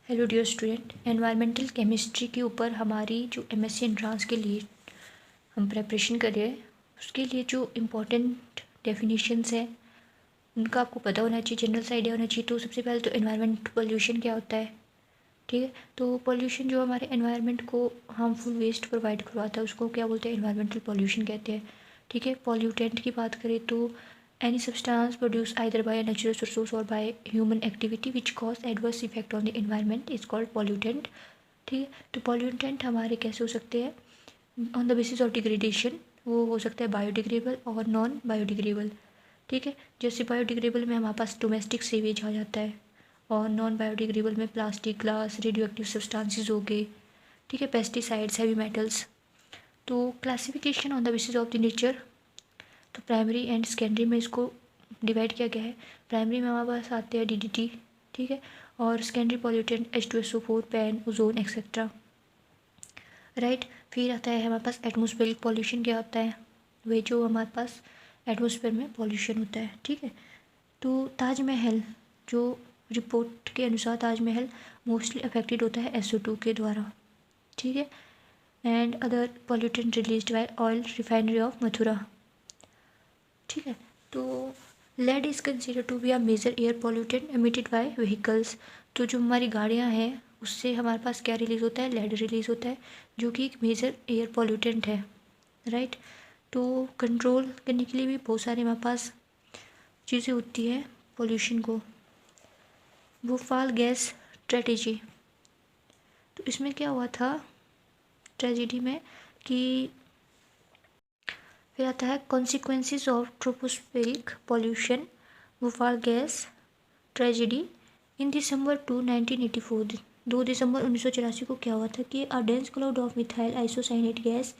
Hello dear student, environmental chemistry के ऊपर हमारी जो एमएससी एंट्रांस के लिए हम प्रेपरेशन कर रहे हैं उसके लिए जो इम्पोर्टेंट डेफिनेशंस हैं उनका आपको पता होना चाहिए, जनरल सा आइडिया होना चाहिए। तो सबसे पहले तो एनवायरमेंट पोल्यूशन क्या होता है, ठीक है। तो पोल्यूशन जो हमारे एनवायरनमेंट को हार्मफुल वेस्ट प्रोवाइड करवाता है उसको क्या बोलते हैं, एनवायरमेंटल पोल्यूशन कहते हैं, ठीक है। पॉल्यूटेंट की बात करें तो any substance produce either by natural resource और by human activity which cause adverse effect on the environment is called pollutant, ठीक है। तो पॉल्यूटेंट हमारे कैसे हो सकते हैं on the basis of degradation, वो हो सकता है बायोडिग्रेडेबल और नॉन बायोडिग्रेडेबल, ठीक है। जैसे बायोडिग्रेडेबल में हमारे पास डोमेस्टिक सीवेज आ जाता है और नॉन बायोडिग्रेडेबल में plastic, glass, radio active substances हो गए, ठीक है, पेस्टिसाइड्स, हैवी मेटल्स। तो classification on the basis of the nature, तो प्राइमरी एंड सेकेंडरी में इसको डिवाइड किया गया है। प्राइमरी में हमारे पास आते हैं डीडीटी, ठीक है, और secondary pollutant H2SO4, pan, ozone etcetera, right. फिर आता है हमारे पास एटमॉस्फेरिक पॉल्यूशन। क्या होता है, वही जो हमारे पास एटमॉस्फेयर में पॉल्यूशन होता है, ठीक है। तो ताजमहल, जो रिपोर्ट के अनुसार ताजमहल मोस्टली अफेक्टेड होता है SO2 के द्वारा, ठीक है। And other pollutant released by oil refinery of Mathura, ठीक है। तो lead is consider to be a major air pollutant emitted by vehicles. तो जो हमारी गाड़ियाँ हैं उससे हमारे पास क्या रिलीज़ होता है, लेड रिलीज़ होता है, जो कि एक मेजर एयर पॉल्यूटेंट है, राइट। तो कंट्रोल करने के लिए भी बहुत सारे हमारे पास चीज़ें होती है पॉल्यूशन को। भोपाल गैस स्ट्रेटेजी, तो इसमें क्या हुआ था ट्रेजेडी में कि फिर आता है consequences of tropospheric pollution, Bhopal gas tragedy. In December 1984, 2 दिसंबर 1984 को क्या हुआ था कि a dense cloud of methyl isocyanate gas,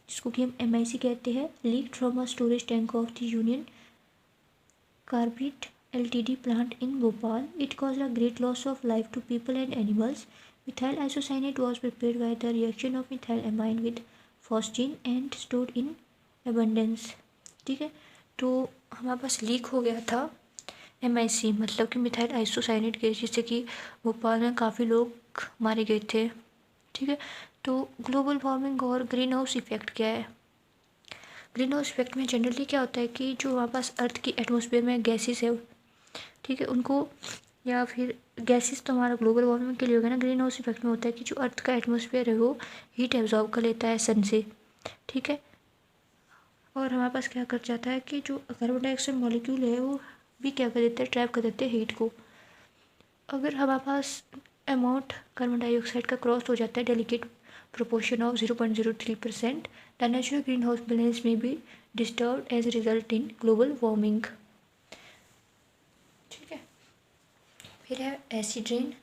जिसको कि हम MIC कहते हैं, leak from a storage tank of the Union Carbide LTD plant in Bhopal. It caused a great loss of life to people and animals. Methyl isocyanate was prepared by the reaction of methylamine with phosgene and stored in abundance, ठीक है। तो हमारे पास leak हो गया था MIC, मतलब कि methyl isocyanate gas, जिससे कि भोपाल में काफ़ी लोग मारे गए थे, ठीक है। तो ग्लोबल वार्मिंग और ग्रीन हाउस इफेक्ट क्या है। ग्रीन हाउस इफेक्ट में जनरली क्या होता है कि जो हमारे पास अर्थ की एटमॉस्फेयर में गैसेस है, ठीक है, उनको, या फिर गैसेस तो हमारा ग्लोबल वार्मिंग के लिए होगा ना। ग्रीन हाउस इफेक्ट में होता है कि जो अर्थ का एटमॉस्फेयर है वो हीट एब्जॉर्ब कर लेता है सन से, ठीक है। और हमारे पास क्या कर जाता है कि जो कार्बन डाइऑक्साइड मॉलिक्यूल है वो भी क्या कर देते हैं, ट्रैप कर देते हैं हीट को। अगर हमारे पास अमाउंट कार्बन डाइऑक्साइड का क्रॉस हो जाता है delicate proportion of 0.03%, the natural green house balance में भी disturb as result in global warming, ठीक है। फिर है एसिड रेन।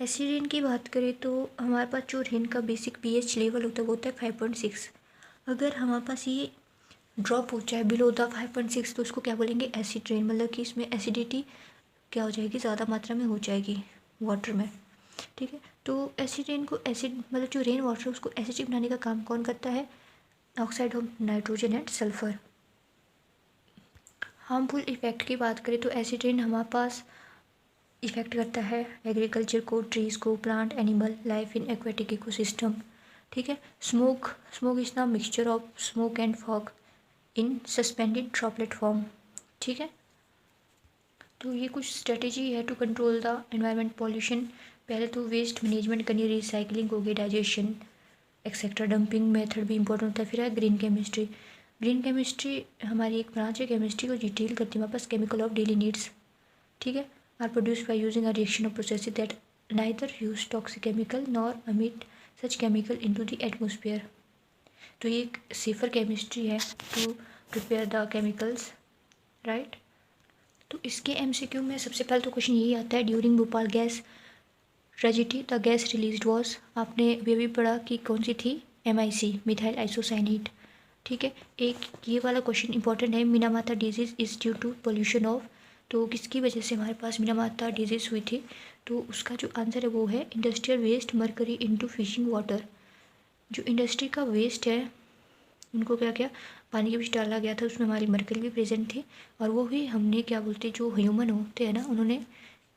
एसिड रेन की बात करें तो हमारे पास जो रेन का बेसिक pH लेवल होता है वो होता है 5.6। अगर हमारे पास ये ड्रॉप हो जाए बिलो द 5.6 तो उसको क्या बोलेंगे, एसिड रेन, मतलब कि इसमें एसिडिटी क्या हो जाएगी, ज़्यादा मात्रा में हो जाएगी वाटर में, ठीक है। तो एसिड रेन को एसिड, मतलब जो रेन वाटर है उसको एसिडिक बनाने का काम कौन करता है, oxide of nitrogen and sulphur. Harmful effect की बात करें तो एसिड रेन हमारे पास इफेक्ट करता है एग्रीकल्चर को, ट्रीज़ को, plant, animal life in aquatic ecosystem, ठीक है। Smoke is the mixture of smoke and fog in suspended droplet form, ठीक है। तो ये कुछ स्ट्रेटेजी है to control the environment pollution. पहले तो वेस्ट मैनेजमेंट करनी, रिसाइकलिंग होगी, डाइजेशन एक्सेट्रा, डंपिंग मेथड भी इंपॉर्टेंट होता है। फिर है ग्रीन केमिस्ट्री। ग्रीन केमिस्ट्री हमारी एक ब्रांच है केमिस्ट्री को डिटेल करती है हमारे पास केमिकल ऑफ डेली नीड्स, ठीक है, are produced by using a reaction of processes that neither use toxic chemical nor emit such chemical into the atmosphere. तो ये एक सेफर केमिस्ट्री है to prepare the chemicals, right. तो इसके MCQ में सबसे पहले तो क्वेश्चन यही आता है, during Bhopal gas tragedy the gas released was, आपने ये भी पढ़ा कि कौन सी थी, MIC मिथाइल आइसोसाइनेट, ठीक है। एक ये वाला क्वेश्चन इंपॉर्टेंट है, Minamata disease is due to pollution of, तो किसकी वजह से हमारे पास मिनामाता डिजीज़ हुई थी, तो उसका जो आंसर है वो है industrial waste mercury into fishing water. जो इंडस्ट्री का वेस्ट है उनको क्या किया, पानी के बीच डाला गया था, उसमें हमारी मरकरी भी प्रेजेंट थी और वो भी हमने क्या बोलते जो ह्यूमन होते हैं ना उन्होंने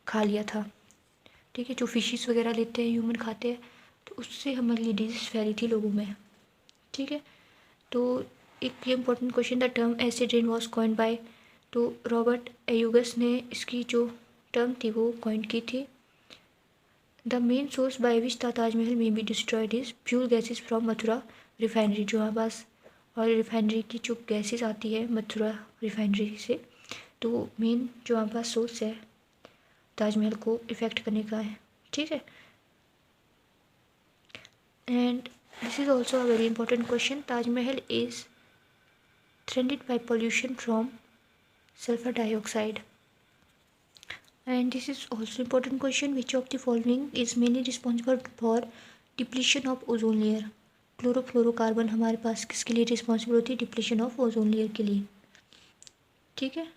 खा लिया था। ठीक है, जो फिशेस वगैरह लेते हैं, ह्यूमन खाते हैं, तो उससे हमारे लिए डिजीज़ फैली थी लोगों में। ठीक है, तो एक ये important question, the term acid rain was coined by, तो रॉबर्ट एयूगस ने इसकी जो टर्म थी वो कॉइन की थी। The main source by which the Taj Mahal में be destroyed is fuel gases from Mathura refinery, जो हमारे पास ऑयल रिफाइनरी की जो गैसेज आती है मथुरा रिफाइनरी से, तो मेन जो हमारे पास सोर्स है ताजमहल को इफ़ेक्ट करने का है। ठीक है, and this is also a very important question, Taj Mahal is threatened by pollution from sulphur dioxide. And this is also important question, which of the following is mainly responsible for depletion of ozone layer? Chlorofluorocarbon हमारे पास किसके लिए responsible होती है? Depletion of ozone layer के लिए। ठीक है,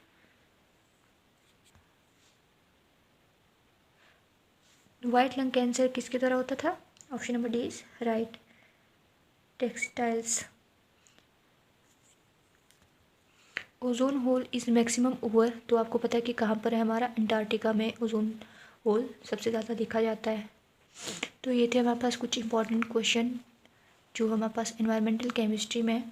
white lung cancer किसके द्वारा होता था? Option number D is right, textiles. Ozone hole is maximum over, तो आपको पता है कि कहाँ पर है हमारा? अंटार्कटिका में ओजोन होल सबसे ज़्यादा देखा जाता है। तो ये थे हमारे पास कुछ इंपॉर्टेंट क्वेश्चन जो हमारे पास एनवायरमेंटल केमिस्ट्री में